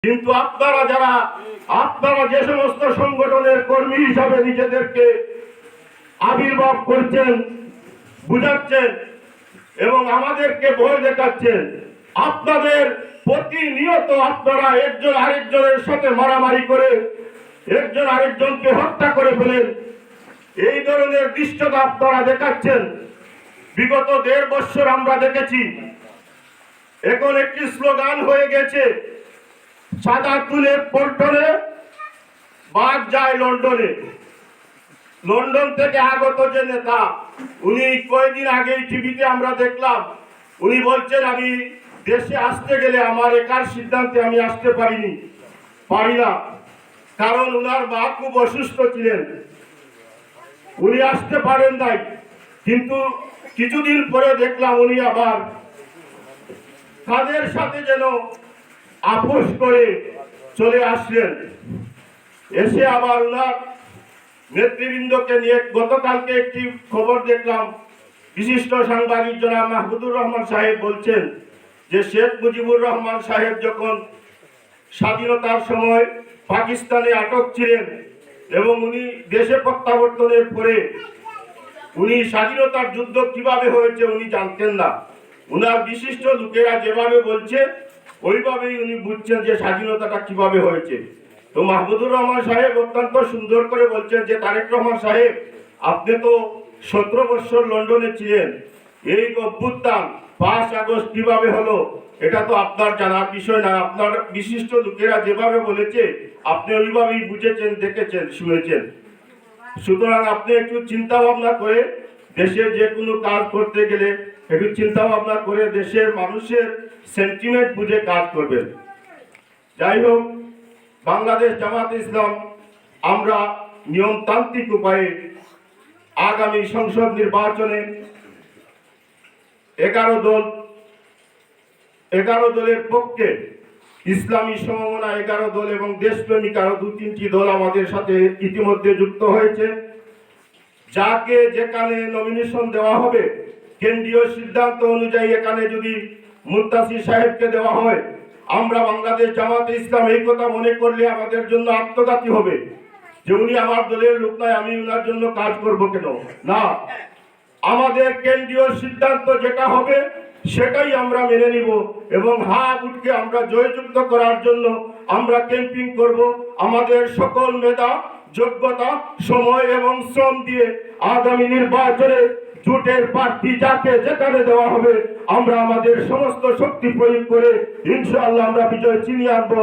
কিন্তু আপনারা যে সমস্ত সংগঠনের কর্মী হিসাবে নিজেদেরকে আবির্ভাব করছেন, বুঝাচ্ছেন এবং আমাদেরকে ভয় দেখাচ্ছেন, আপনাদের প্রতিনিয়ত আপনারা একজন আরেকজনের সাথে মারামারি করে একজন আরেকজনকে হত্যা করে ফেলেন। এই ধরনের দৃশ্যটা আপনারা দেখাচ্ছেন। বিগত 1.5 বছর আমরা দেখেছি। এখন একটি স্লোগান হয়ে গেছে, সাদা তুলে পল্টনে, বাঘ যায় লন্ডনে। লন্ডন থেকে আগত যে নেতা, উনি কয়েকদিন আগে টিভিতে আমরা দেখলাম, উনি বলছেন আমি দেশে আসতে গেলে আমার একার সিদ্ধান্তে আমি আসতে পারি না, কারণ উনার মা খুব অসুস্থ ছিলেন, উনি আসতে পারেন নাই। কিন্তু কিছুদিন পরে দেখলাম উনি আবার তাদের সাথে যেন আপোষ করে চলে আসলেন। এসে আবার উনার নেতৃবৃন্দকে নিয়ে গতকালকে একটি খবর দেখলাম, বিশিষ্ট সাংবাদিক জনাব মাহমুদুর রহমান সাহেব বলছেন যে শেখ মুজিবুর রহমান সাহেব যখন স্বাধীনতার সময় পাকিস্তানে আটক ছিলেন এবং উনি দেশে প্রত্যাবর্তনের পরে উনি স্বাধীনতার যুদ্ধ কিভাবে হয়েছে উনি জানতেন না। উনার বিশিষ্ট লোকেরা যেভাবে বলছে ওইভাবেই উনি বুঝছেন যে স্বাধীনতাটা কিভাবে হয়েছে। তো মাহমুদুর রহমান সাহেব অত্যন্ত সুন্দর করে বলছেন যে তারেক রহমান সাহেব, আপনি তো 17 বছর লন্ডনে ছিলেন, এই অভ্যুত্থান 5 আগস্ট কিভাবে হলো এটা তো আপনার জানার বিষয় না। আপনার বিশিষ্ট লোকেরা যেভাবে বলেছে আপনি ওইভাবেই বুঝেছেন, দেখেছেন, শুনেছেন। সুতরাং আপনি একটু চিন্তা ভাবনা করে দেশের যে কোনো কাজ করতে গেলে একটু চিন্তা ভাবনা করে দেশের মানুষের সেন্টিমেন্ট বুঝে কাজ করবেন। যাই হোক, বাংলাদেশ জামাত ইসলাম আমরা নিয়মতান্ত্রিক উপায়ে আগামী সংসদ নির্বাচনে 11 দলের পক্ষে ইসলামী সমমনা 11 দল এবং দেশপ্রেমিক আরো 2-3টি দল আমাদের সাথে ইতিমধ্যে যুক্ত হয়েছে। যাকে যেখানে নমিনেশন দেওয়া হবে কেন্দ্রীয় সিদ্ধান্ত অনুযায়ী এখানে যদি মুত্তাসির সাহেবকে দেওয়া হয়, আমরা বাংলাদেশ জামাতে ইসলাম এই কথা মনে করলে আমাদের জন্য আত্মঘাতী হবে যে উনি আমার দলের লোক নয়, আমি ওনার জন্য কাজ করব কেন। না, আমাদের কেন্দ্রীয় সিদ্ধান্ত যেটা হবে সেটাই আমরা মেনে নিব এবং ভোটকে আমরা জয়যুক্ত করার জন্য আমরা ক্যাম্পিং করব। আমাদের সকল মেধা, যোগ্যতা, সময় এবং শ্রম দিয়ে আগামী নির্বাচনে জোটের প্রার্থী যাকে যেখানে দেওয়া হবে আমরা আমাদের সমস্ত শক্তি প্রয়োগ করে ইনশাআল্লাহ আমরা বিজয় ছিনিয়ে আনবো।